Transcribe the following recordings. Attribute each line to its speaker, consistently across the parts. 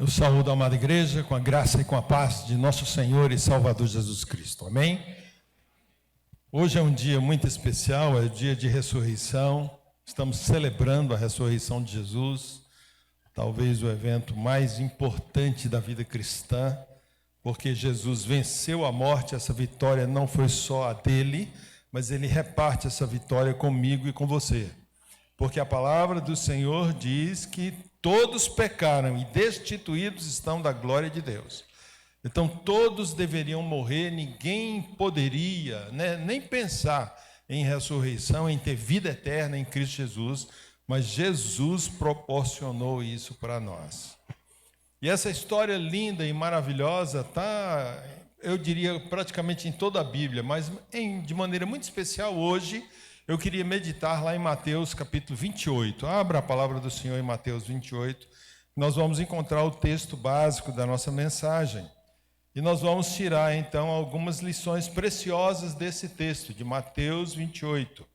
Speaker 1: Eu saúdo a amada igreja com a graça e com a paz de nosso Senhor e Salvador Jesus Cristo. Amém? Hoje é um dia muito especial, é o dia de ressurreição. Estamos celebrando a ressurreição de Jesus, talvez o evento mais importante da vida cristã, porque Jesus venceu a morte. Essa vitória não foi só a dele, mas ele reparte essa vitória comigo e com você. Porque a palavra do Senhor diz que todos pecaram e destituídos estão da glória de Deus. Então todos deveriam morrer, ninguém poderia, nem pensar em ressurreição, em ter vida eterna em Cristo Jesus, mas Jesus proporcionou isso para nós. E essa história linda e maravilhosa está, eu diria, praticamente em toda a Bíblia, mas de maneira muito especial hoje, eu queria meditar lá em Mateus capítulo 28. Abra a palavra do Senhor em Mateus 28. Nós vamos encontrar o texto básico da nossa mensagem. E nós vamos tirar, então, algumas lições preciosas desse texto, de Mateus 28.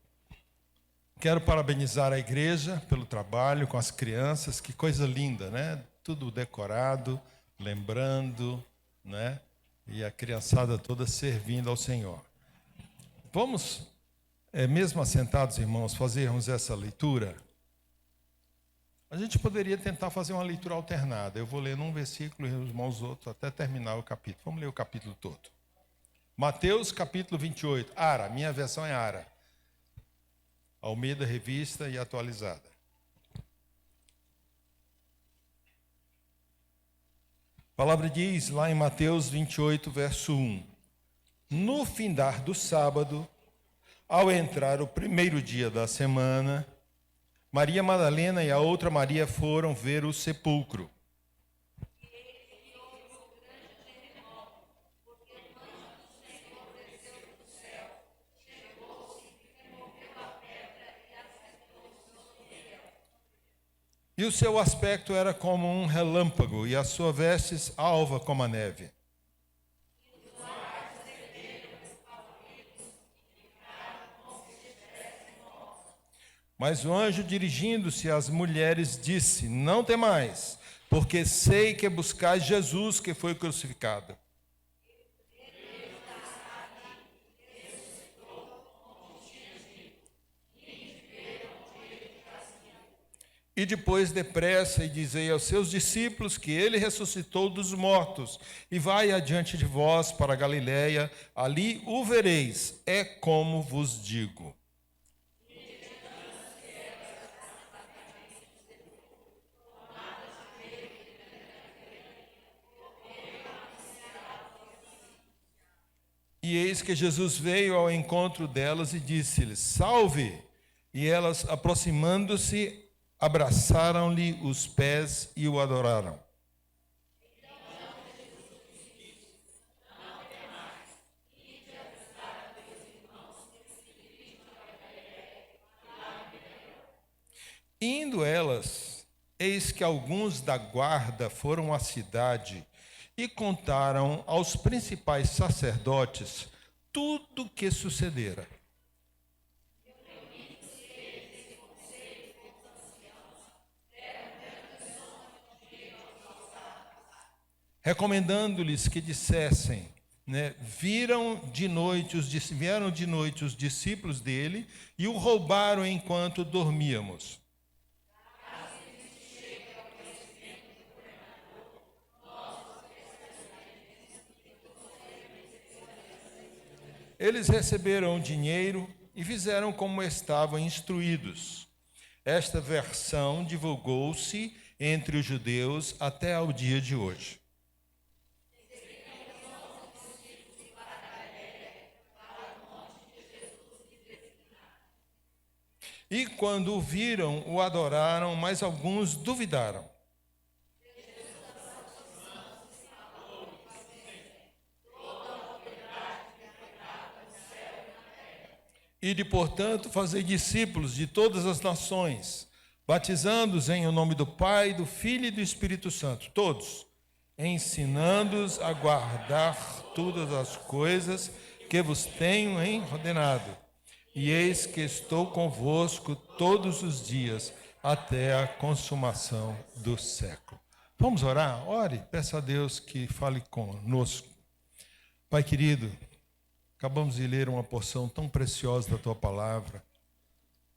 Speaker 1: Quero parabenizar a igreja pelo trabalho com as crianças. Que coisa linda, né? Tudo decorado, lembrando, né? E a criançada toda servindo ao Senhor. Vamos... mesmo assentados, irmãos, fazermos essa leitura, a gente poderia tentar fazer uma leitura alternada. Eu vou ler um versículo e os irmãos outros até terminar o capítulo. Vamos ler o capítulo todo. Mateus capítulo 28. Ara, minha versão é Ara. Almeida, revista e atualizada. A palavra diz lá em Mateus 28, verso 1. No findar do sábado, ao entrar o primeiro dia da semana, Maria Madalena e a outra Maria foram ver o sepulcro. E o seu aspecto era como um relâmpago, e as suas vestes alva como a neve. Mas o anjo, dirigindo-se às mulheres, disse: não temais, porque sei que buscais Jesus que foi crucificado. E depois depressa e dizei aos seus discípulos que ele ressuscitou dos mortos, e vai adiante de vós para a Galiléia, ali o vereis, é como vos digo. E eis que Jesus veio ao encontro delas e disse-lhes: salve! E elas, aproximando-se, abraçaram-lhe os pés e o adoraram. Indo elas, eis que alguns da guarda foram à cidade e contaram aos principais sacerdotes tudo o que sucedera. Recomendando-lhes que dissessem, vieram de noite os discípulos dele e o roubaram enquanto dormíamos. Eles receberam o dinheiro e fizeram como estavam instruídos. Esta versão divulgou-se entre os judeus até ao dia de hoje. E quando o viram, o adoraram, mas alguns duvidaram. E de, portanto, fazer discípulos de todas as nações, batizando-os em nome do Pai, do Filho e do Espírito Santo, todos, ensinando-os a guardar todas as coisas que vos tenho ordenado. E eis que estou convosco todos os dias, até a consumação do século. Vamos orar? Ore, peça a Deus que fale conosco. Pai querido, acabamos de ler uma porção tão preciosa da Tua palavra,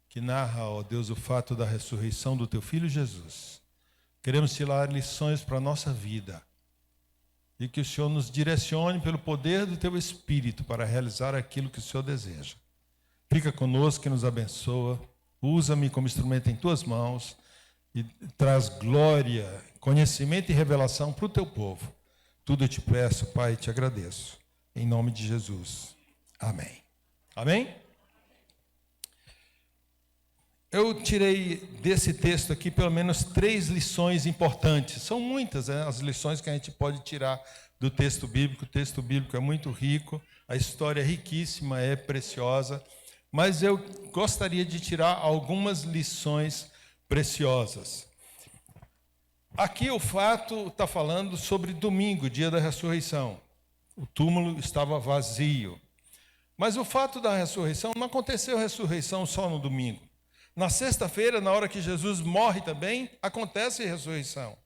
Speaker 1: que narra, ó Deus, o fato da ressurreição do Teu Filho Jesus. Queremos tirar lições para a nossa vida e que o Senhor nos direcione pelo poder do Teu Espírito para realizar aquilo que o Senhor deseja. Fica conosco e nos abençoa. Usa-me como instrumento em Tuas mãos e traz glória, conhecimento e revelação para o Teu povo. Tudo eu te peço, Pai, e te agradeço. Em nome de Jesus. Amém. Amém? Eu tirei desse texto aqui pelo menos 3 lições importantes. São muitas, né, as lições que a gente pode tirar do texto bíblico. O texto bíblico é muito rico, a história é riquíssima, é preciosa. Mas eu gostaria de tirar algumas lições preciosas. Aqui o fato está falando sobre domingo, dia da ressurreição. O túmulo estava vazio. Mas o fato da ressurreição, não aconteceu a ressurreição só no domingo. Na sexta-feira, na hora que Jesus morre também, acontece a ressurreição.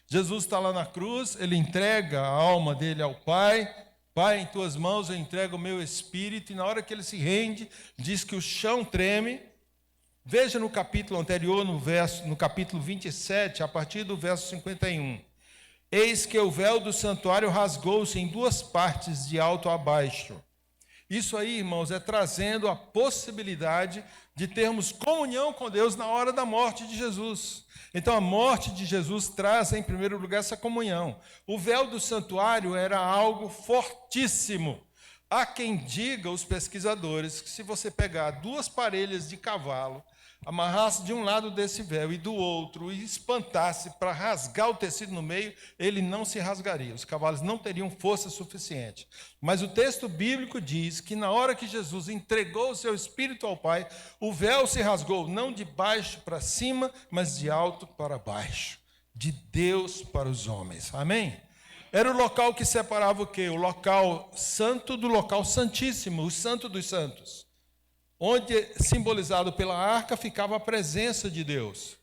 Speaker 1: Jesus está lá na cruz, ele entrega a alma dele ao Pai. Pai, em tuas mãos eu entrego o meu espírito. E na hora que ele se rende, diz que o chão treme. Veja no capítulo anterior, no capítulo 27, a partir do verso 51. Eis que o véu do santuário rasgou-se em 2 partes, de alto a baixo. Isso aí, irmãos, é trazendo a possibilidade de termos comunhão com Deus na hora da morte de Jesus. Então, a morte de Jesus traz, em primeiro lugar, essa comunhão. O véu do santuário era algo fortíssimo. Há quem diga, os pesquisadores, que se você pegar 2 parelhas de cavalo, amarrasse de um lado desse véu e do outro, e espantasse para rasgar o tecido no meio, ele não se rasgaria. Os cavalos não teriam força suficiente. Mas o texto bíblico diz que na hora que Jesus entregou o seu espírito ao Pai, o véu se rasgou, não de baixo para cima, mas de alto para baixo, de Deus para os homens. Amém? Era o local que separava o quê? O local santo do local santíssimo, o santo dos santos. Onde, simbolizado pela arca, ficava a presença de Deus.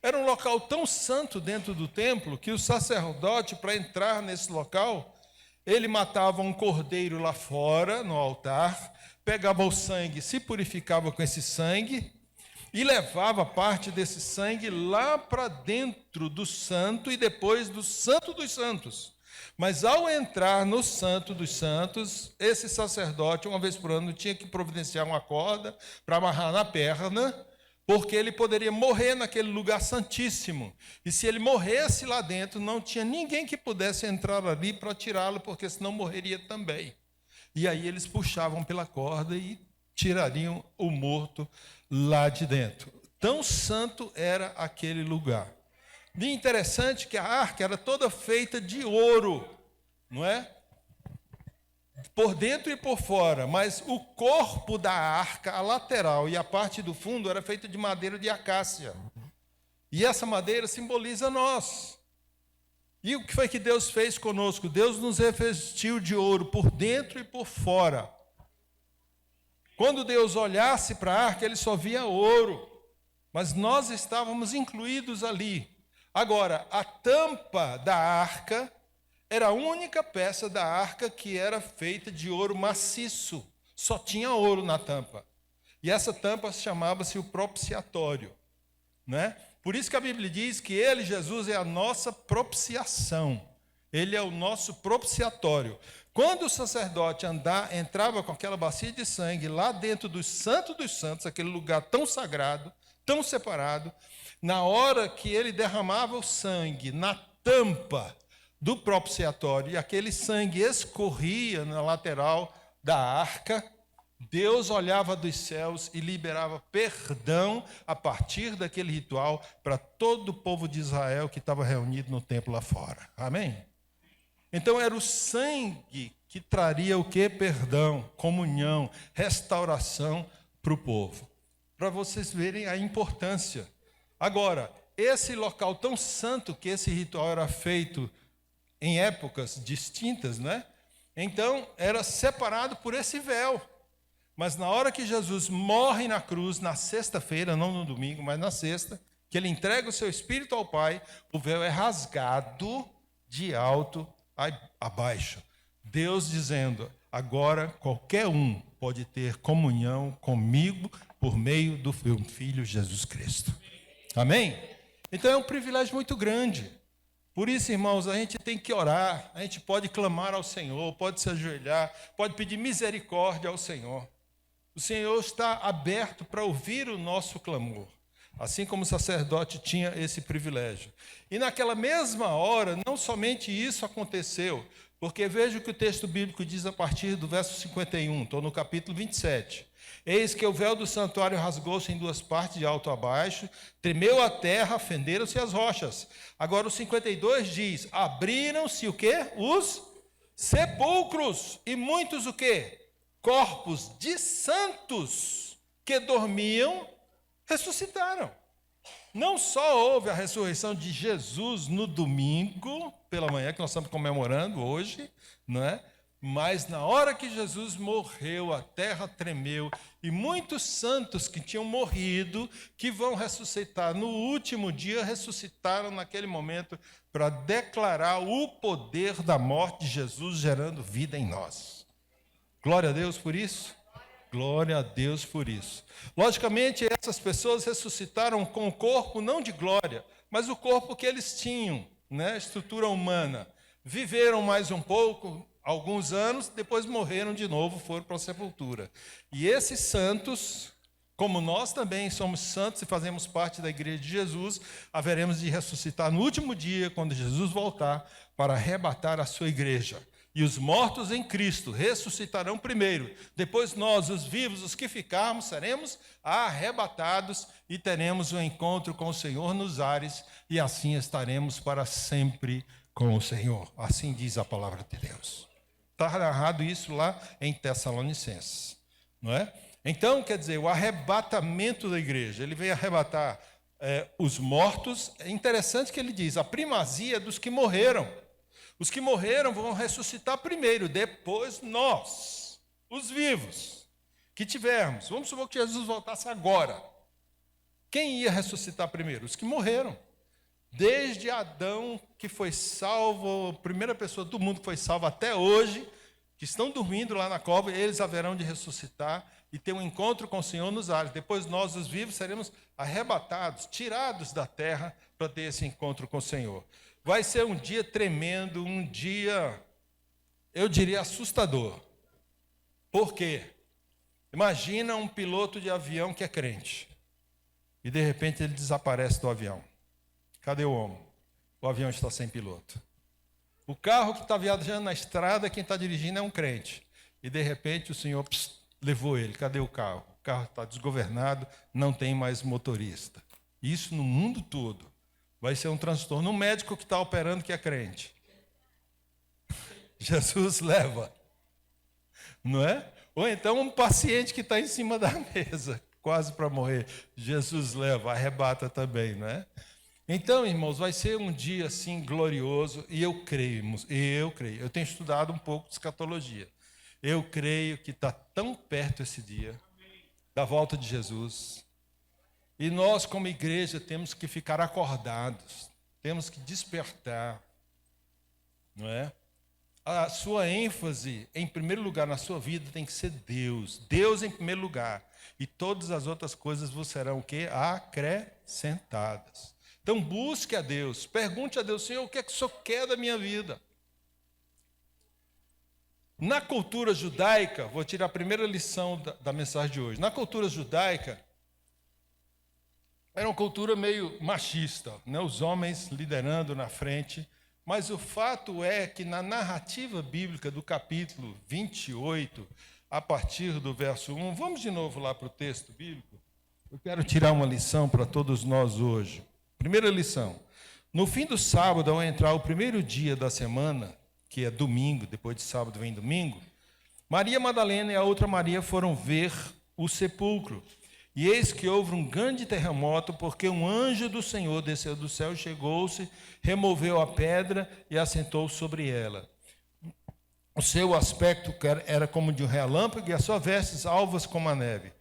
Speaker 1: Era um local tão santo dentro do templo que o sacerdote, para entrar nesse local, ele matava um cordeiro lá fora, no altar, pegava o sangue, se purificava com esse sangue e levava parte desse sangue lá para dentro do santo e depois do santo dos santos. Mas ao entrar no Santo dos Santos, esse sacerdote, uma vez por ano, tinha que providenciar uma corda para amarrar na perna, porque ele poderia morrer naquele lugar santíssimo. E se ele morresse lá dentro, não tinha ninguém que pudesse entrar ali para tirá-lo, porque senão morreria também. E aí eles puxavam pela corda e tirariam o morto lá de dentro. Tão santo era aquele lugar. E interessante que a arca era toda feita de ouro, não é? Por dentro e por fora, mas o corpo da arca, a lateral e a parte do fundo era feita de madeira de acácia. E essa madeira simboliza nós. E o que foi que Deus fez conosco? Deus nos revestiu de ouro por dentro e por fora. Quando Deus olhasse para a arca, ele só via ouro, mas nós estávamos incluídos ali. Agora, a tampa da arca era a única peça da arca que era feita de ouro maciço. Só tinha ouro na tampa. E essa tampa chamava-se o propiciatório, né? Por isso que a Bíblia diz que ele, Jesus, é a nossa propiciação. Ele é o nosso propiciatório. Quando o sacerdote entrava com aquela bacia de sangue lá dentro do Santo dos Santos, aquele lugar tão sagrado, tão separado, na hora que ele derramava o sangue na tampa do propiciatório e aquele sangue escorria na lateral da arca, Deus olhava dos céus e liberava perdão a partir daquele ritual para todo o povo de Israel que estava reunido no templo lá fora. Amém? Então era o sangue que traria o quê? Perdão, comunhão, restauração para o povo. Para vocês verem a importância. Agora, esse local tão santo que esse ritual era feito em épocas distintas, né? Então, era separado por esse véu. Mas na hora que Jesus morre na cruz, na sexta-feira, não no domingo, mas na sexta, que que ele entrega o seu espírito ao Pai, o véu é rasgado de alto a baixo. Deus dizendo, agora qualquer um pode ter comunhão comigo por meio do meu Filho Jesus Cristo. Amém? Então é um privilégio muito grande. Por isso, irmãos, a gente tem que orar, a gente pode clamar ao Senhor, pode se ajoelhar, pode pedir misericórdia ao Senhor. O Senhor está aberto para ouvir o nosso clamor, assim como o sacerdote tinha esse privilégio. E naquela mesma hora, não somente isso aconteceu, porque veja o que o texto bíblico diz a partir do verso 51, estou no capítulo 27. Eis que o véu do santuário rasgou-se em duas partes, de alto a baixo, tremeu a terra, fenderam-se as rochas. Agora o 52 diz, abriram-se o quê? Os sepulcros, e muitos o quê? Corpos de santos que dormiam, ressuscitaram. Não só houve a ressurreição de Jesus no domingo, pela manhã, que nós estamos comemorando hoje, não é? Mas na hora que Jesus morreu, a terra tremeu, e muitos santos que tinham morrido, que vão ressuscitar no último dia, ressuscitaram naquele momento para declarar o poder da morte de Jesus gerando vida em nós. Glória a Deus por isso. Glória a Deus por isso. Logicamente, essas pessoas ressuscitaram com o corpo não de glória, mas o corpo que eles tinham, né? Estrutura humana. Viveram mais um pouco, alguns anos, depois morreram de novo, foram para a sepultura. E esses santos, como nós também somos santos e fazemos parte da igreja de Jesus, haveremos de ressuscitar no último dia, quando Jesus voltar, para arrebatar a sua igreja. E os mortos em Cristo ressuscitarão primeiro. Depois nós, os vivos, os que ficarmos, seremos arrebatados e teremos um encontro com o Senhor nos ares, e assim estaremos para sempre com o Senhor. Assim diz a palavra de Deus. Está narrado isso lá em Tessalonicenses, não é? Então, quer dizer, o arrebatamento da igreja, ele vem arrebatar os mortos. É interessante que ele diz, a primazia dos que morreram. Os que morreram vão ressuscitar primeiro, depois nós, os vivos, que tivermos. Vamos supor que Jesus voltasse agora. Quem ia ressuscitar primeiro? Os que morreram. Desde Adão, que foi salvo, a primeira pessoa do mundo que foi salva até hoje, que estão dormindo lá na cova, eles haverão de ressuscitar e ter um encontro com o Senhor nos ares. Depois nós, os vivos, seremos arrebatados, tirados da terra para ter esse encontro com o Senhor. Vai ser um dia tremendo, um dia, eu diria, assustador. Por quê? Imagina um piloto de avião que é crente e de repente ele desaparece do avião. Cadê o homem? O avião está sem piloto. O carro que está viajando na estrada, quem está dirigindo é um crente. E de repente o Senhor levou ele. Cadê o carro? O carro está desgovernado, não tem mais motorista. Isso no mundo todo. Vai ser um transtorno. Um médico que está operando que é crente. Jesus leva. Não é? Ou então um paciente que está em cima da mesa, quase para morrer. Jesus leva, arrebata também, não é? Então, irmãos, vai ser um dia assim glorioso, e eu creio. Eu tenho estudado um pouco de escatologia. Eu creio que está tão perto esse dia da volta de Jesus. E nós, como igreja, temos que ficar acordados, temos que despertar, não é? A sua ênfase, em primeiro lugar, na sua vida tem que ser Deus. Deus em primeiro lugar. E todas as outras coisas vos serão o quê? Acrescentadas. Então busque a Deus, pergunte a Deus, Senhor, o que é que o Senhor quer da minha vida? Na cultura judaica, vou tirar a primeira lição da mensagem de hoje. Na cultura judaica, era uma cultura meio machista, né? Os homens liderando na frente. Mas o fato é que na narrativa bíblica do capítulo 28, a partir do verso 1, vamos de novo lá para o texto bíblico. Eu quero tirar uma lição para todos nós hoje. Primeira lição. No fim do sábado, ao entrar o primeiro dia da semana, que é domingo, depois de sábado vem domingo, Maria Madalena e a outra Maria foram ver o sepulcro. E eis que houve um grande terremoto, porque um anjo do Senhor desceu do céu, chegou-se, removeu a pedra e assentou sobre ela. O seu aspecto era como de um relâmpago e as suas vestes alvas como a neve.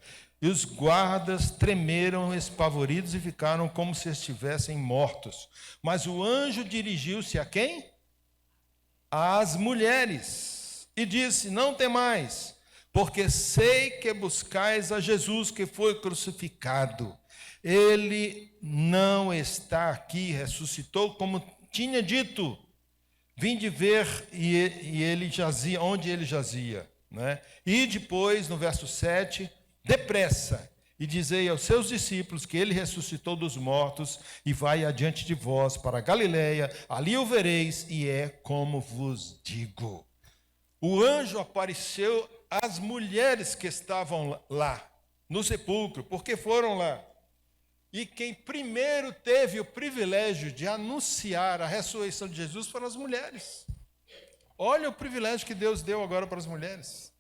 Speaker 1: E os guardas tremeram espavoridos e ficaram como se estivessem mortos. Mas o anjo dirigiu-se a quem? Às mulheres. E disse: não temais, porque sei que buscais a Jesus que foi crucificado. Ele não está aqui, ressuscitou como tinha dito. Vinde ver e ele jazia, onde ele jazia. Né? E depois, no verso 7, depressa, e dizei aos seus discípulos que ele ressuscitou dos mortos e vai adiante de vós para a Galileia, ali o vereis, e é como vos digo. O anjo apareceu às mulheres que estavam lá, no sepulcro, porque foram lá. E quem primeiro teve o privilégio de anunciar a ressurreição de Jesus foram as mulheres. Olha o privilégio que Deus deu agora para as mulheres.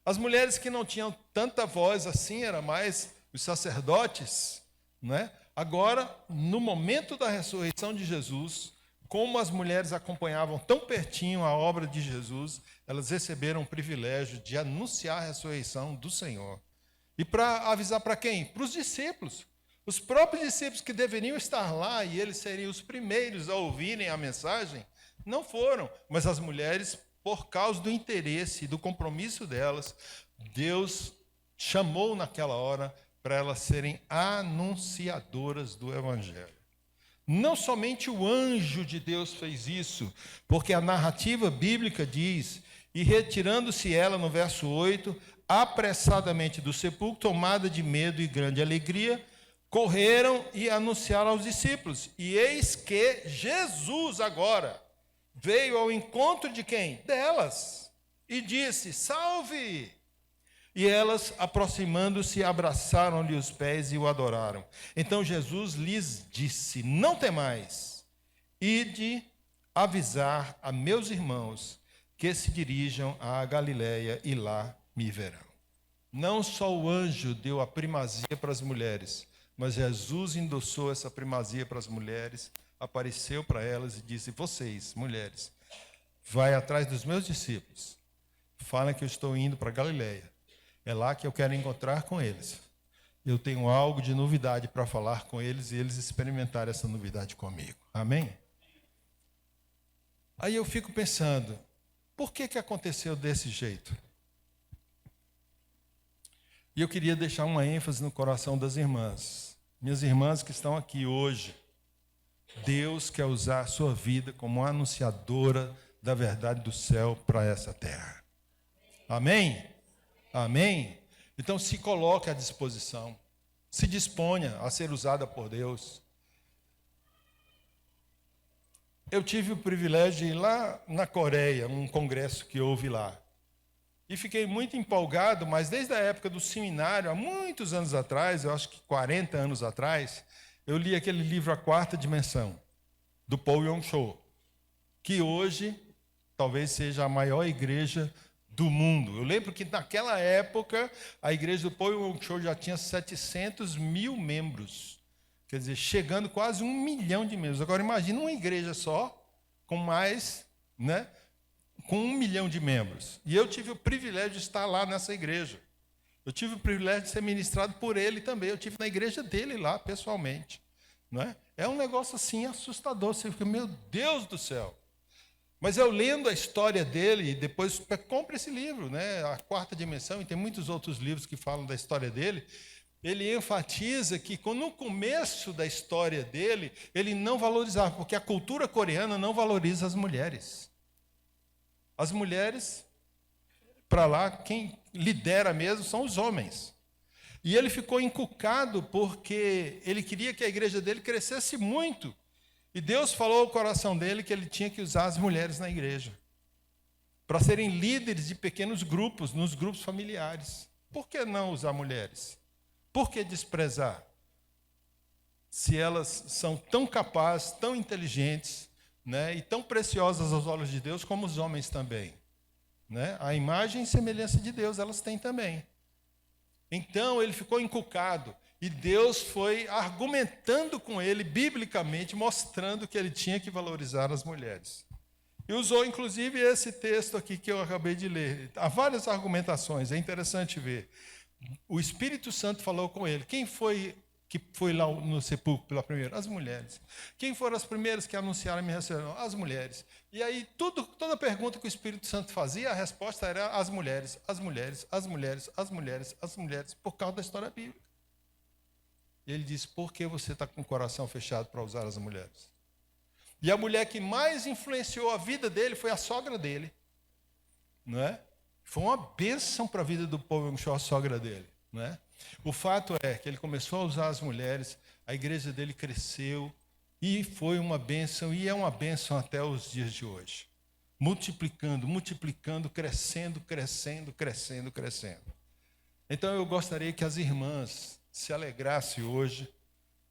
Speaker 1: As mulheres que não tinham tanta voz assim, eram mais os sacerdotes, né? Agora, no momento da ressurreição de Jesus, como as mulheres acompanhavam tão pertinho a obra de Jesus, elas receberam o privilégio de anunciar a ressurreição do Senhor. E para avisar para quem? Para os discípulos. Os próprios discípulos que deveriam estar lá e eles seriam os primeiros a ouvirem a mensagem, não foram. Mas as mulheres, por causa do interesse e do compromisso delas, Deus chamou naquela hora para elas serem anunciadoras do Evangelho. Não somente o anjo de Deus fez isso, porque a narrativa bíblica diz, e retirando-se ela, no verso 8, apressadamente do sepulcro, tomada de medo e grande alegria, correram e anunciaram aos discípulos. E eis que Jesus agora veio ao encontro de quem? Delas. E disse: salve! E elas, aproximando-se, abraçaram-lhe os pés e o adoraram. Então Jesus lhes disse: não temais, ide avisar a meus irmãos que se dirijam à Galileia e lá me verão. Não só o anjo deu a primazia para as mulheres, mas Jesus endossou essa primazia para as mulheres, apareceu para elas e disse: vocês, mulheres, vai atrás dos meus discípulos, falem que eu estou indo para Galileia, é lá que eu quero encontrar com eles. Eu tenho algo de novidade para falar com eles e eles experimentarem essa novidade comigo. Amém? Aí eu fico pensando, por que aconteceu desse jeito? E eu queria deixar uma ênfase no coração das irmãs. Minhas irmãs que estão aqui hoje, Deus quer usar a sua vida como anunciadora da verdade do céu para essa terra. Amém? Amém? Então se coloque à disposição. Se disponha a ser usada por Deus. Eu tive o privilégio de ir lá na Coreia, um congresso que houve lá. E fiquei muito empolgado, mas desde a época do seminário, há muitos anos atrás, eu acho que 40 anos atrás, eu li aquele livro A Quarta Dimensão, do Paul Yong-cho, que hoje talvez seja a maior igreja do mundo. Eu lembro que naquela época, a igreja do Paul Yong-cho já tinha 700 mil membros. Quer dizer, chegando quase 1 milhão de membros. Agora imagina uma igreja só, com mais, né? Com 1 milhão de membros. E eu tive o privilégio de estar lá nessa igreja. Eu tive o privilégio de ser ministrado por ele também. Eu tive na igreja dele lá, pessoalmente. Não é? É um negócio assim assustador. Você fica, meu Deus do céu. Mas eu lendo a história dele, e depois compre esse livro, né? A Quarta Dimensão, e tem muitos outros livros que falam da história dele. Ele enfatiza que no começo da história dele, ele não valorizava, porque a cultura coreana não valoriza as mulheres. As mulheres, para lá, quem lidera mesmo são os homens. E ele ficou encucado porque ele queria que a igreja dele crescesse muito. E Deus falou ao coração dele que ele tinha que usar as mulheres na igreja, para serem líderes de pequenos grupos, nos grupos familiares. Por que não usar mulheres? Por que desprezar? Se elas são tão capazes, tão inteligentes, né, e tão preciosas aos olhos de Deus como os homens também. Né? A imagem e semelhança de Deus elas têm também. Então ele ficou encucado e Deus foi argumentando com ele biblicamente, mostrando que ele tinha que valorizar as mulheres. E usou inclusive esse texto aqui que eu acabei de ler. Há várias argumentações, é interessante ver. O Espírito Santo falou com ele. Quem foi que foi lá no sepulcro pela primeira vez? As mulheres. Quem foram as primeiras que anunciaram a minha ressurreição? As mulheres. E aí, toda pergunta que o Espírito Santo fazia, a resposta era as mulheres, as mulheres, as mulheres, as mulheres, as mulheres, por causa da história bíblica. E ele disse, por que você está com o coração fechado para usar as mulheres? E a mulher que mais influenciou a vida dele foi a sogra dele. Não é? Foi uma bênção para a vida do povo, a sogra dele. Não é? O fato é que ele começou a usar as mulheres, a igreja dele cresceu, e foi uma bênção, e é uma bênção até os dias de hoje. Multiplicando, multiplicando, crescendo, crescendo, crescendo, crescendo. Então eu gostaria que as irmãs se alegrassem hoje,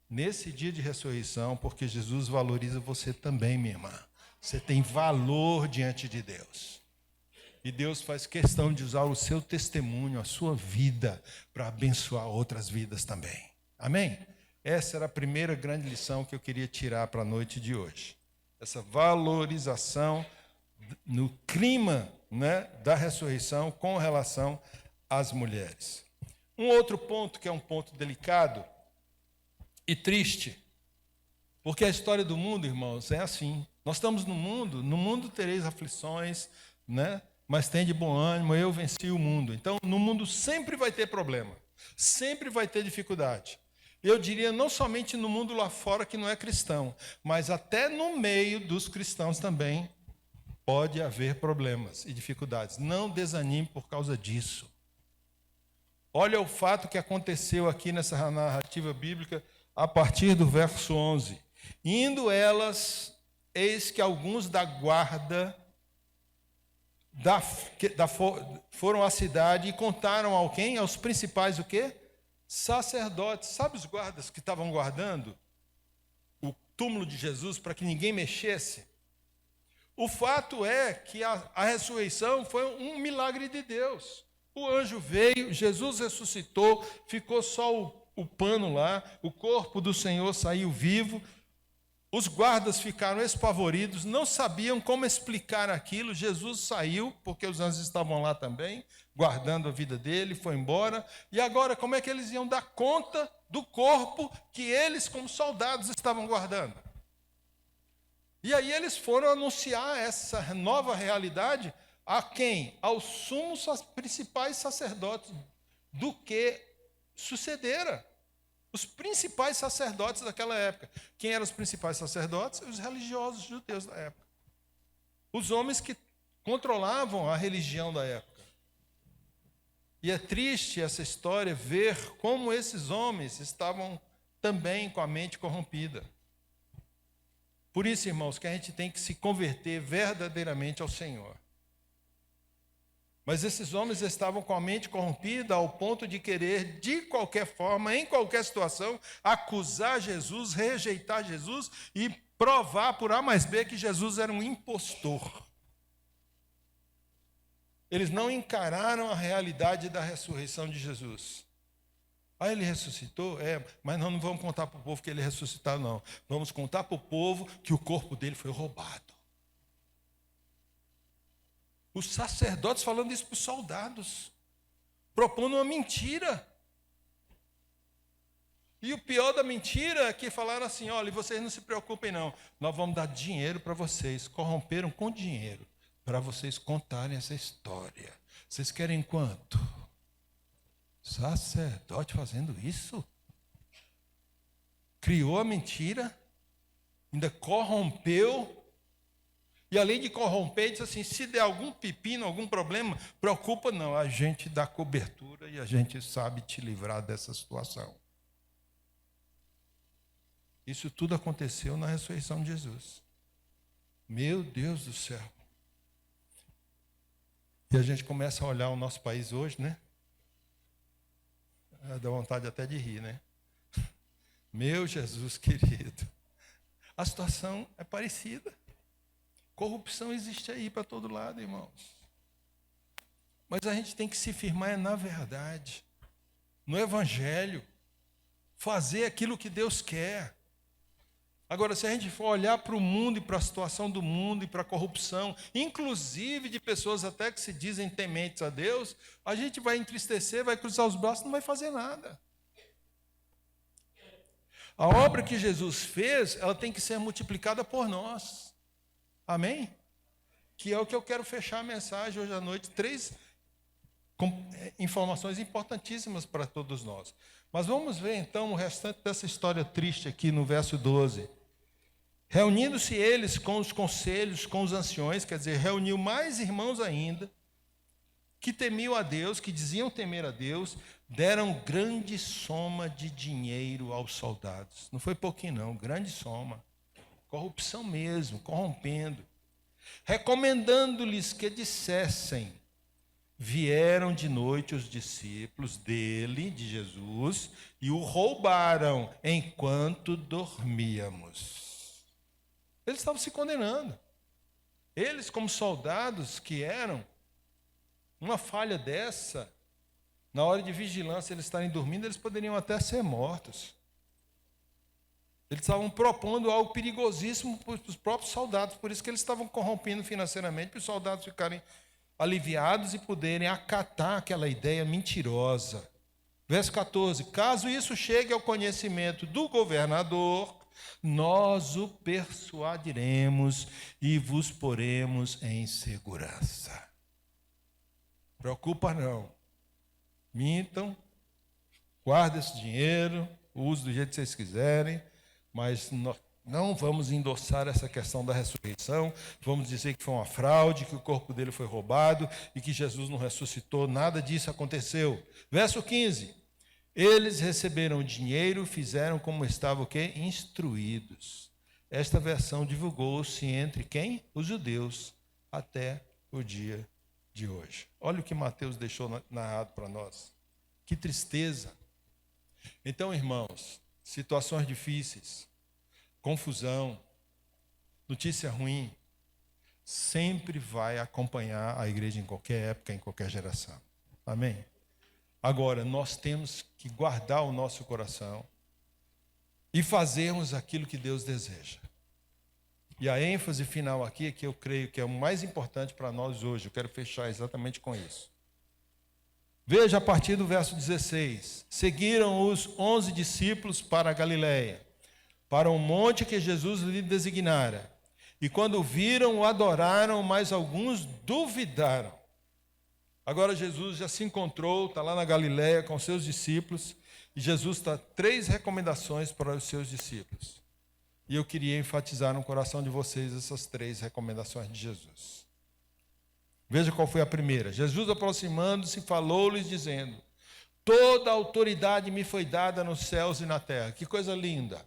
Speaker 1: nesse dia de ressurreição, porque Jesus valoriza você também, minha irmã. Você tem valor diante de Deus. E Deus faz questão de usar o seu testemunho, a sua vida, para abençoar outras vidas também. Amém? Essa era a primeira grande lição que eu queria tirar para a noite de hoje. Essa valorização no clima, né, da ressurreição com relação às mulheres. Um outro ponto que é um ponto delicado e triste, porque a história do mundo, irmãos, é assim. Nós estamos no mundo tereis aflições, né? Mas tem de bom ânimo, eu venci o mundo. Então, no mundo sempre vai ter problema, sempre vai ter dificuldade. Eu diria não somente no mundo lá fora que não é cristão, mas até no meio dos cristãos também pode haver problemas e dificuldades. Não desanime por causa disso. Olha o fato que aconteceu aqui nessa narrativa bíblica a partir do verso 11. Indo elas, eis que alguns da guarda foram à cidade e contaram ao quem? Aos principais o quê? Sacerdotes. Sabe os guardas que estavam guardando o túmulo de Jesus para que ninguém mexesse? O fato é que a ressurreição foi um milagre de Deus. O anjo veio, Jesus ressuscitou, ficou só o pano lá, o corpo do Senhor saiu vivo. Os guardas ficaram espavoridos, não sabiam como explicar aquilo. Jesus saiu, porque os anjos estavam lá também, guardando a vida dele, foi embora. E agora, como é que eles iam dar conta do corpo que eles, como soldados, estavam guardando? E aí eles foram anunciar essa nova realidade a quem? Aos sumos principais sacerdotes do que sucedera. Os principais sacerdotes daquela época. Quem eram os principais sacerdotes? Os religiosos judeus da época. Os homens que controlavam a religião da época. E é triste essa história ver como esses homens estavam também com a mente corrompida. Por isso, irmãos, que a gente tem que se converter verdadeiramente ao Senhor. Mas esses homens estavam com a mente corrompida ao ponto de querer, de qualquer forma, em qualquer situação, acusar Jesus, rejeitar Jesus e provar por A mais B que Jesus era um impostor. Eles não encararam a realidade da ressurreição de Jesus. Ah, ele ressuscitou? Mas nós não vamos contar para o povo que ele ressuscitou, não. Vamos contar para o povo que o corpo dele foi roubado. Os sacerdotes falando isso para os soldados, propondo uma mentira. E o pior da mentira é que falaram assim, olha, vocês não se preocupem não, nós vamos dar dinheiro para vocês. Corromperam com dinheiro para vocês contarem essa história. Vocês querem quanto? Sacerdote fazendo isso? Criou a mentira, ainda corrompeu. E além de corromper, diz assim, se der algum pepino, algum problema, preocupa não, a gente dá cobertura e a gente sabe te livrar dessa situação. Isso tudo aconteceu na ressurreição de Jesus. Meu Deus do céu. E a gente começa a olhar o nosso país hoje, né? Dá vontade até de rir, né? Meu Jesus querido. A situação é parecida. Corrupção existe aí para todo lado, irmãos. Mas a gente tem que se firmar na verdade, no Evangelho, fazer aquilo que Deus quer, Agora, se a gente for olhar para o mundo e para a situação do mundo e para a corrupção, inclusive de pessoas até que se dizem tementes a Deus, a gente vai entristecer, vai cruzar os braços, não vai fazer nada. A obra que Jesus fez, ela tem que ser multiplicada por nós. Amém? Que é o que eu quero fechar a mensagem hoje à noite. 3 informações importantíssimas para todos nós. Mas vamos ver então o restante dessa história triste aqui no verso 12. Reunindo-se eles com os conselhos, com os anciões, quer dizer, reuniu mais irmãos ainda, que temiam a Deus, que diziam temer a Deus, deram grande soma de dinheiro aos soldados. Não foi pouquinho não, grande soma. Corrupção mesmo, corrompendo. Recomendando-lhes que dissessem: vieram de noite os discípulos dele, de Jesus, e o roubaram enquanto dormíamos. Eles estavam se condenando. Eles, como soldados que eram, uma falha dessa, na hora de vigilância, eles estarem dormindo, eles poderiam até ser mortos. Eles estavam propondo algo perigosíssimo para os próprios soldados, por isso que eles estavam corrompendo financeiramente, para os soldados ficarem aliviados e poderem acatar aquela ideia mentirosa. Verso 14: caso isso chegue ao conhecimento do governador, nós o persuadiremos e vos poremos em segurança. Preocupa não. Mintam, guardem esse dinheiro, use do jeito que vocês quiserem, mas nós não vamos endossar essa questão da ressurreição, vamos dizer que foi uma fraude, que o corpo dele foi roubado e que Jesus não ressuscitou, nada disso aconteceu. Verso 15: eles receberam o dinheiro, fizeram como estavam o quê? Instruídos. Esta versão divulgou-se entre quem? Os judeus, até o dia de hoje. Olha o que Mateus deixou narrado para nós. Que tristeza. Então, irmãos, situações difíceis, confusão, notícia ruim, sempre vai acompanhar a igreja em qualquer época, em qualquer geração. Amém? Agora, nós temos que guardar o nosso coração e fazermos aquilo que Deus deseja. E a ênfase final aqui é que eu creio que é o mais importante para nós hoje. Eu quero fechar exatamente com isso. Veja a partir do verso 16. Seguiram os 11 discípulos para a Galiléia, para um monte que Jesus lhe designara. E quando viram, o adoraram, mas alguns duvidaram. Agora Jesus já se encontrou, está lá na Galiléia com seus discípulos, e Jesus dá 3 recomendações para os seus discípulos. E eu queria enfatizar no coração de vocês essas 3 recomendações de Jesus. Veja qual foi a primeira. Jesus, aproximando-se, falou-lhes dizendo: toda a autoridade me foi dada nos céus e na terra. Que coisa linda.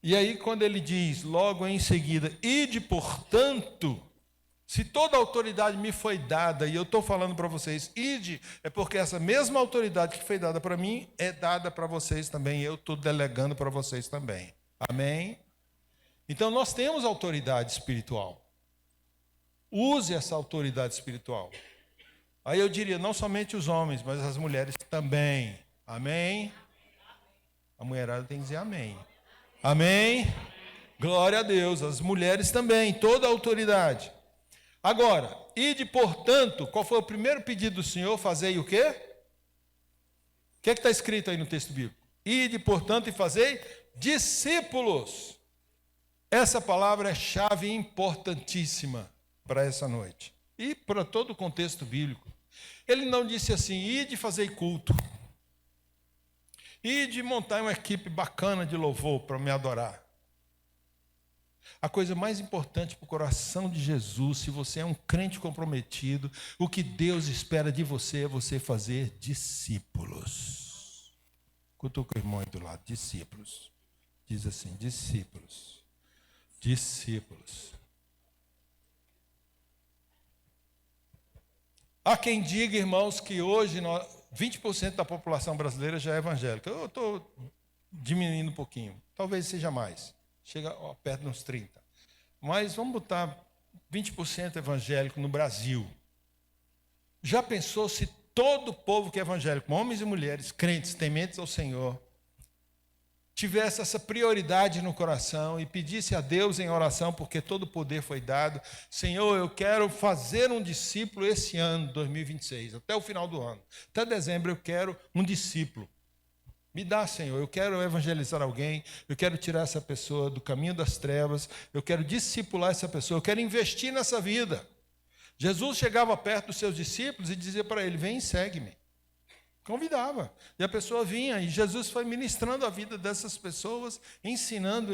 Speaker 1: E aí quando ele diz, logo em seguida, ide portanto, se toda a autoridade me foi dada, e eu estou falando para vocês, ide, é porque essa mesma autoridade que foi dada para mim, é dada para vocês também, eu estou delegando para vocês também. Amém? Então nós temos autoridade espiritual. Use essa autoridade espiritual. Aí eu diria, não somente os homens, mas as mulheres também. Amém? A mulherada tem que dizer amém. Amém? Glória a Deus. As mulheres também, toda a autoridade. Agora, ide portanto, qual foi o primeiro pedido do Senhor? Fazei o quê? O que está escrito aí no texto bíblico? Ide portanto e fazei discípulos. Essa palavra é chave importantíssima para essa noite. E para todo o contexto bíblico. Ele não disse assim, ide fazer culto. Ide montar uma equipe bacana de louvor para me adorar. A coisa mais importante para o coração de Jesus, se você é um crente comprometido, o que Deus espera de você é você fazer discípulos. Cutuca o irmão aí do lado, discípulos. Diz assim, discípulos. Discípulos. Há quem diga, irmãos, que hoje 20% da população brasileira já é evangélica. Eu estou diminuindo um pouquinho, talvez seja mais. Chega perto de uns 30%. Mas vamos botar 20% evangélico no Brasil. Já pensou se todo o povo que é evangélico, homens e mulheres, crentes, tementes ao Senhor, tivesse essa prioridade no coração e pedisse a Deus em oração, porque todo o poder foi dado. Senhor, eu quero fazer um discípulo esse ano, 2026, até o final do ano. Até dezembro eu quero um discípulo. Me dá, Senhor, eu quero evangelizar alguém, eu quero tirar essa pessoa do caminho das trevas, eu quero discipular essa pessoa, eu quero investir nessa vida. Jesus chegava perto dos seus discípulos e dizia para ele: vem e segue-me. Convidava. E a pessoa vinha, e Jesus foi ministrando a vida dessas pessoas, ensinando.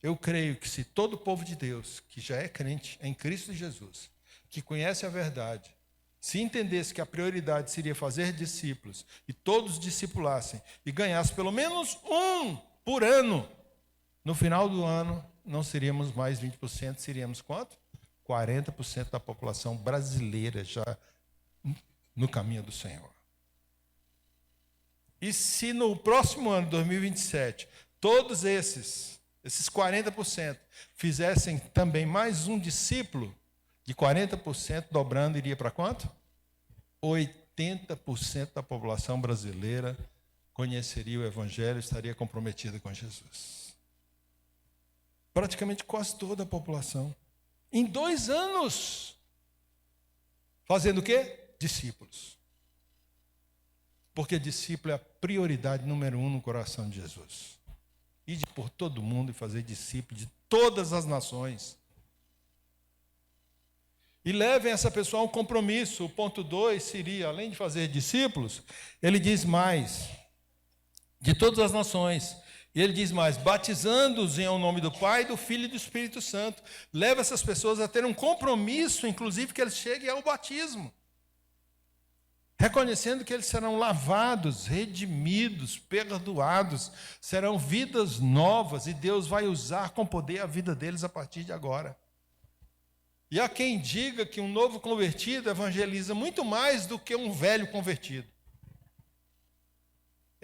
Speaker 1: Eu creio que se todo o povo de Deus, que já é crente em Cristo Jesus, que conhece a verdade, se entendesse que a prioridade seria fazer discípulos, e todos discipulassem, e ganhassem pelo menos um por ano, no final do ano, não seríamos mais 20%, seríamos quanto? 40% da população brasileira já no caminho do Senhor. E se no próximo ano, 2027, todos esses 40%, fizessem também mais um discípulo, de 40% dobrando, iria para quanto? 80% da população brasileira conheceria o Evangelho e estaria comprometida com Jesus. Praticamente quase toda a população. Em 2 anos. Fazendo o quê? Discípulos. Porque discípulo é a prioridade número 1 no coração de Jesus. Ide por todo mundo e fazer discípulo de todas as nações. E levem essa pessoa a um compromisso. O ponto 2 seria, além de fazer discípulos, ele diz mais, de todas as nações. E ele diz mais, batizando-os em nome do Pai, do Filho e do Espírito Santo. Leva essas pessoas a ter um compromisso, inclusive que eles cheguem ao batismo. Reconhecendo que eles serão lavados, redimidos, perdoados, serão vidas novas e Deus vai usar com poder a vida deles a partir de agora. E há quem diga que um novo convertido evangeliza muito mais do que um velho convertido.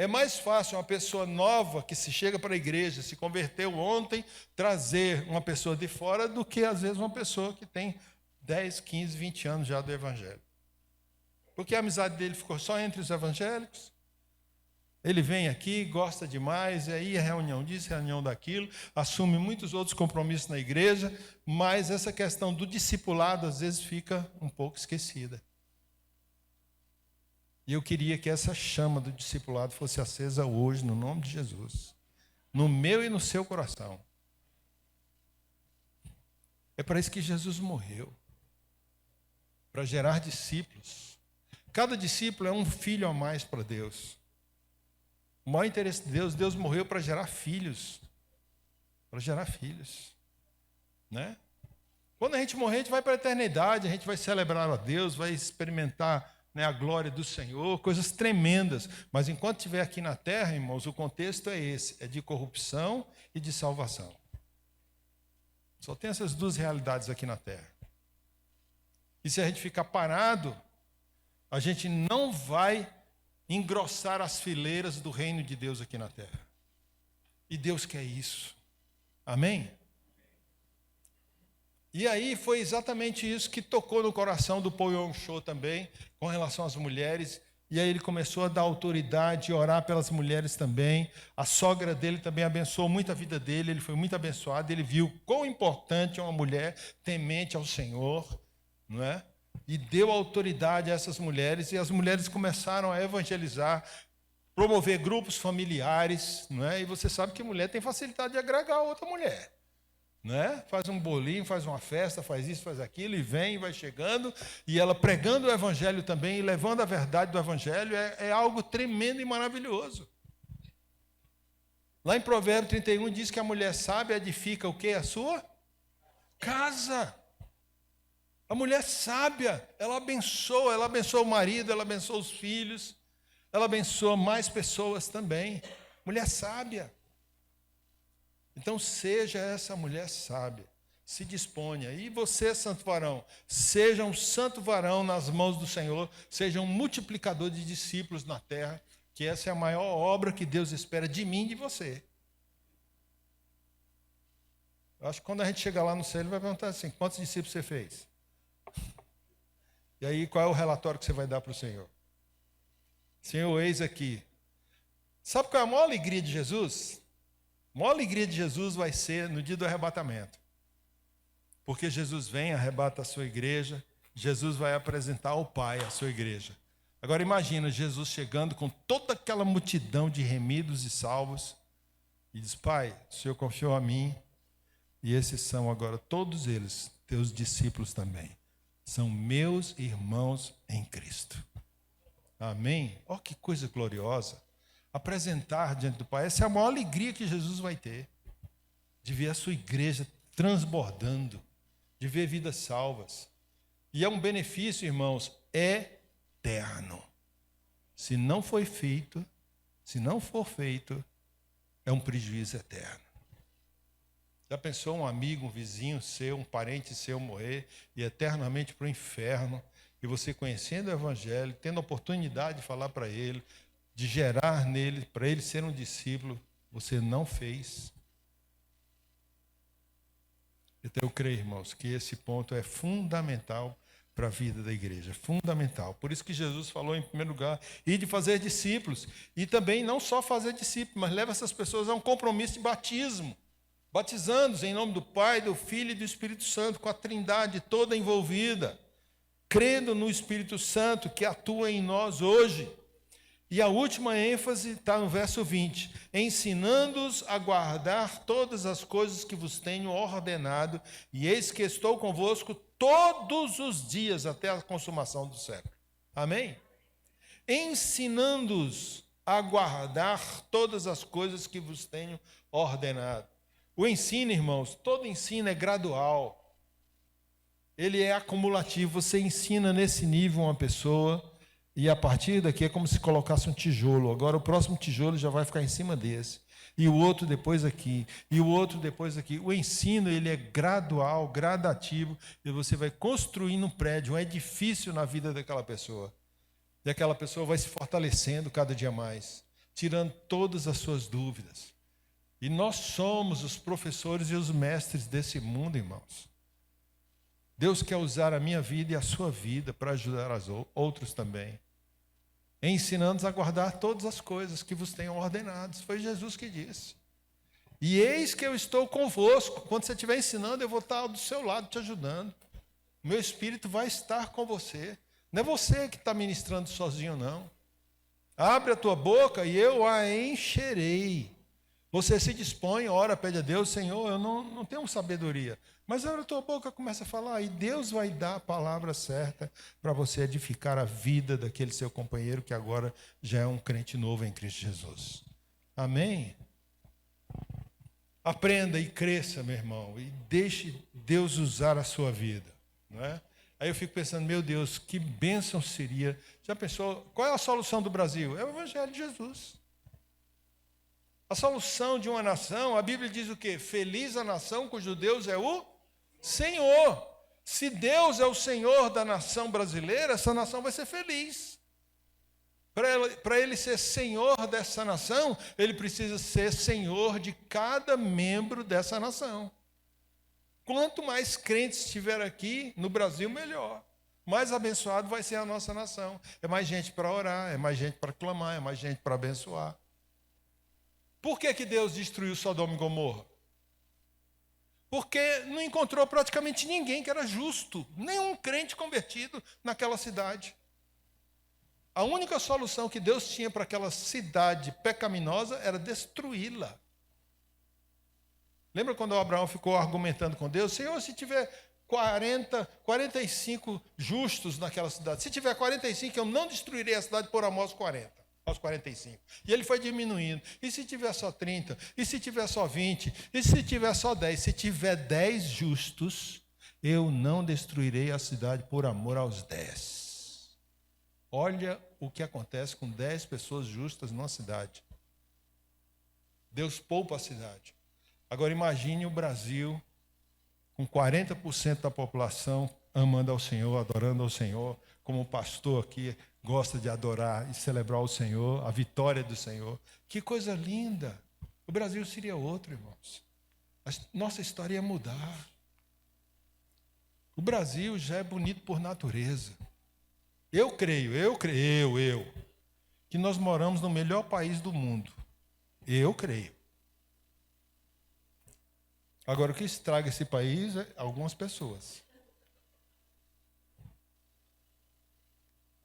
Speaker 1: É mais fácil uma pessoa nova que se chega para a igreja, se converteu ontem, trazer uma pessoa de fora do que, às vezes, uma pessoa que tem 10, 15, 20 anos já do evangelho. Porque a amizade dele ficou só entre os evangélicos. Ele vem aqui, gosta demais, e aí é reunião disso, reunião daquilo, assume muitos outros compromissos na igreja, mas essa questão do discipulado, às vezes, fica um pouco esquecida. E eu queria que essa chama do discipulado fosse acesa hoje, no nome de Jesus. No meu e no seu coração. É para isso que Jesus morreu. Para gerar discípulos. Cada discípulo é um filho a mais para Deus. O maior interesse de Deus, Deus morreu para gerar filhos. Para gerar filhos. Né? Quando a gente morrer, a gente vai para a eternidade, a gente vai celebrar a Deus, vai experimentar a glória do Senhor, coisas tremendas. Mas enquanto estiver aqui na terra, irmãos, o contexto é esse, é de corrupção e de salvação. Só tem essas duas realidades aqui na terra. E se a gente ficar parado, a gente não vai engrossar as fileiras do reino de Deus aqui na terra. E Deus quer isso. Amém? E aí foi exatamente isso que tocou no coração do Paul Yong-cho também, com relação às mulheres. E aí ele começou a dar autoridade e orar pelas mulheres também. A sogra dele também abençoou muito a vida dele, ele foi muito abençoado. Ele viu quão importante é uma mulher temente ao Senhor, não é? E deu autoridade a essas mulheres, e as mulheres começaram a evangelizar, promover grupos familiares, não é? E você sabe que mulher tem facilidade de agregar outra mulher. Né? Faz um bolinho, faz uma festa, faz isso, faz aquilo, e vem, vai chegando, e ela pregando o evangelho também, e levando a verdade do evangelho, é algo tremendo e maravilhoso. Lá em Provérbios 31 diz que a mulher sábia edifica o quê? A sua casa. A mulher sábia, ela abençoa o marido, ela abençoa os filhos, ela abençoa mais pessoas também. Mulher sábia. Então, seja essa mulher sábia, se disponha. E você, santo varão, seja um santo varão nas mãos do Senhor, seja um multiplicador de discípulos na terra, que essa é a maior obra que Deus espera de mim e de você. Eu acho que quando a gente chegar lá no céu, ele vai perguntar assim, quantos discípulos você fez? E aí, qual é o relatório que você vai dar para o Senhor? Senhor, eis aqui. Sabe qual é a maior alegria de Jesus? A maior alegria de Jesus vai ser no dia do arrebatamento. Porque Jesus vem, arrebata a sua igreja, Jesus vai apresentar ao Pai a sua igreja. Agora imagina Jesus chegando com toda aquela multidão de remidos e salvos e diz: Pai, o Senhor confiou a mim e esses são agora todos eles, teus discípulos também. São meus irmãos em Cristo. Amém? Olha que coisa gloriosa. Apresentar diante do Pai. Essa é a maior alegria que Jesus vai ter. De ver a sua igreja transbordando. De ver vidas salvas. E é um benefício, irmãos, eterno. Se não for feito, é um prejuízo eterno. Já pensou um amigo, um vizinho seu, um parente seu morrer e eternamente para o inferno? E você conhecendo o Evangelho, tendo a oportunidade de falar para ele, de gerar nele, para ele ser um discípulo, você não fez. Então eu creio, irmãos, que esse ponto é fundamental para a vida da igreja, fundamental. Por isso que Jesus falou em primeiro lugar, e de fazer discípulos. E também não só fazer discípulos, mas leva essas pessoas a um compromisso de batismo. Batizando-os em nome do Pai, do Filho e do Espírito Santo, com a Trindade toda envolvida. Crendo no Espírito Santo que atua em nós hoje. E a última ênfase está no verso 20. Ensinando-os a guardar todas as coisas que vos tenho ordenado, e eis que estou convosco todos os dias até a consumação do século. Amém? Ensinando-os a guardar todas as coisas que vos tenho ordenado. O ensino, irmãos, todo ensino é gradual. Ele é acumulativo. Você ensina nesse nível uma pessoa e a partir daqui é como se colocasse um tijolo. Agora o próximo tijolo já vai ficar em cima desse. E o outro depois aqui. E o outro depois aqui. O ensino, ele é gradual, gradativo. E você vai construindo um prédio, um edifício na vida daquela pessoa. E aquela pessoa vai se fortalecendo cada dia mais. Tirando todas as suas dúvidas. E nós somos os professores e os mestres desse mundo, irmãos. Deus quer usar a minha vida e a sua vida para ajudar os outros também. Ensinando-os a guardar todas as coisas que vos tenham ordenados. Foi Jesus que disse. E eis que eu estou convosco. Quando você estiver ensinando, eu vou estar do seu lado te ajudando. O meu Espírito vai estar com você. Não é você que está ministrando sozinho, não. Abre a tua boca e eu a encherei. Você se dispõe, ora, pede a Deus: Senhor, eu não tenho sabedoria. Mas abre a tua boca, começa a falar, e Deus vai dar a palavra certa para você edificar a vida daquele seu companheiro que agora já é um crente novo em Cristo Jesus. Amém? Aprenda e cresça, meu irmão, e deixe Deus usar a sua vida. Não é? Aí eu fico pensando, meu Deus, que bênção seria. Já pensou, qual é a solução do Brasil? É o Evangelho de Jesus. A solução de uma nação, a Bíblia diz o quê? Feliz a nação cujo Deus é o Senhor. Se Deus é o Senhor da nação brasileira, essa nação vai ser feliz. Para ele ser Senhor dessa nação, ele precisa ser Senhor de cada membro dessa nação. Quanto mais crentes estiver aqui no Brasil, melhor. Mais abençoado vai ser a nossa nação. É mais gente para orar, é mais gente para clamar, é mais gente para abençoar. Por que Deus destruiu Sodoma e Gomorra? Porque não encontrou praticamente ninguém que era justo, nenhum crente convertido naquela cidade. A única solução que Deus tinha para aquela cidade pecaminosa era destruí-la. Lembra quando Abraão ficou argumentando com Deus? Senhor, se tiver 45 justos naquela cidade, se tiver 45, eu não destruirei a cidade por amor aos 45. E ele foi diminuindo. E se tiver só 30? E se tiver só 20? E se tiver só 10? Se tiver 10 justos, eu não destruirei a cidade por amor aos 10. Olha o que acontece com 10 pessoas justas numa cidade. Deus poupa a cidade. Agora imagine o Brasil com 40% da população amando ao Senhor, adorando ao Senhor, como o pastor aqui gosta de adorar e celebrar o Senhor, a vitória do Senhor. Que coisa linda! O Brasil seria outro, irmãos. A nossa história ia mudar. O Brasil já é bonito por natureza. Eu creio que nós moramos no melhor país do mundo. Eu creio. Agora, o que estraga esse país é algumas pessoas.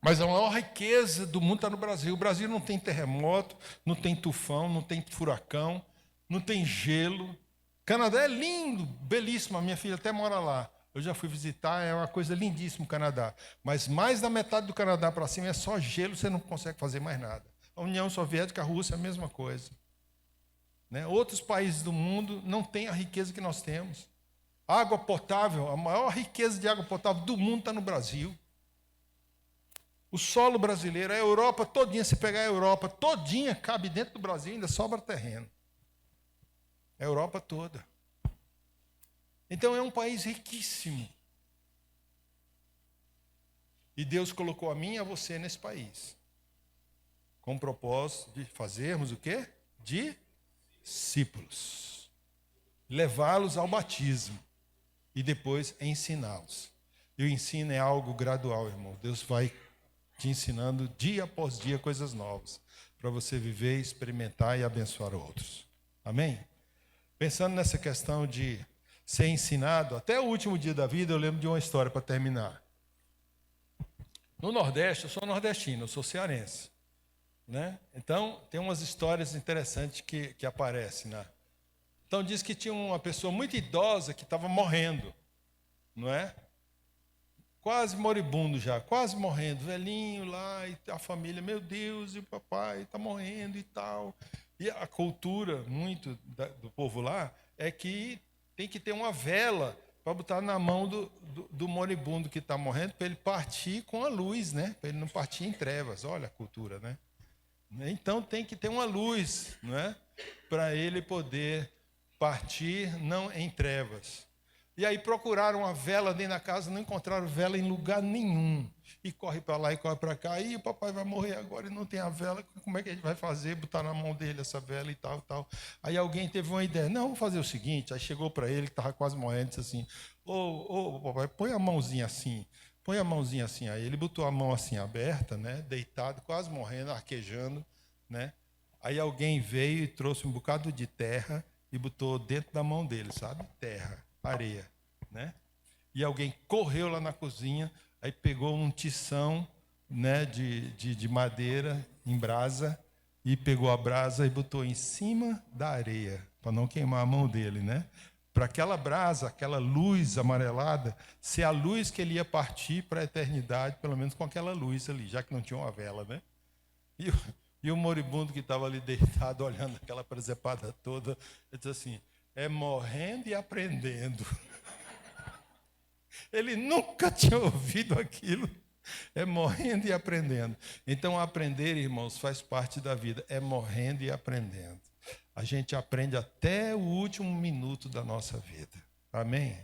Speaker 1: Mas a maior riqueza do mundo está no Brasil. O Brasil não tem terremoto, não tem tufão, não tem furacão, não tem gelo. Canadá é lindo, belíssimo. A minha filha até mora lá. Eu já fui visitar, é uma coisa lindíssima o Canadá. Mas mais da metade do Canadá para cima é só gelo, você não consegue fazer mais nada. A União Soviética, a Rússia, é a mesma coisa. Né? Outros países do mundo não têm a riqueza que nós temos. Água potável, a maior riqueza de água potável do mundo está no Brasil. O solo brasileiro, a Europa todinha, se pegar a Europa todinha, cabe dentro do Brasil, ainda sobra terreno. A Europa toda. Então é um país riquíssimo. E Deus colocou a mim e a você nesse país. Com o propósito de fazermos o quê? Discípulos. Levá-los ao batismo. E depois ensiná-los. E o ensino é algo gradual, irmão. Deus vai te ensinando dia após dia coisas novas, para você viver, experimentar e abençoar outros. Amém? Pensando nessa questão de ser ensinado, até o último dia da vida, eu lembro de uma história para terminar. No Nordeste, eu sou nordestino, eu sou cearense. Né? Então, tem umas histórias interessantes que aparecem. Né? Então, diz que tinha uma pessoa muito idosa que estava morrendo, não é? Quase moribundo já, quase morrendo, velhinho lá, e a família, meu Deus, e o papai está morrendo e tal. E a cultura muito do povo lá é que tem que ter uma vela para botar na mão do moribundo que está morrendo, para ele partir com a luz, né? Para ele não partir em trevas. Olha a cultura, né? Então tem que ter uma luz, não é? Para ele poder partir não em trevas. E aí procuraram uma vela dentro da casa, não encontraram vela em lugar nenhum. E corre para lá e corre para cá. E o papai vai morrer agora e não tem a vela. Como é que a gente vai fazer? Botar na mão dele essa vela e tal, tal. Aí alguém teve uma ideia. Não, vou fazer o seguinte. Aí chegou para ele, que estava quase morrendo, disse assim, ô, papai, põe a mãozinha assim. Põe a mãozinha assim. Aí ele botou a mão assim aberta, né, deitado, quase morrendo, arquejando. Né? Aí alguém veio e trouxe um bocado de terra e botou dentro da mão dele, sabe? Terra. Areia, né? E alguém correu lá na cozinha, aí pegou um tição, né, de madeira em brasa e pegou a brasa e botou em cima da areia, para não queimar a mão dele, né? Para aquela brasa, aquela luz amarelada, ser a luz que ele ia partir para a eternidade, pelo menos com aquela luz ali, já que não tinha uma vela, né? E o moribundo que estava ali deitado, olhando aquela presepada toda, ele disse assim, é morrendo e aprendendo. Ele nunca tinha ouvido aquilo. É morrendo e aprendendo. Então, aprender, irmãos, faz parte da vida. É morrendo e aprendendo. A gente aprende até o último minuto da nossa vida. Amém?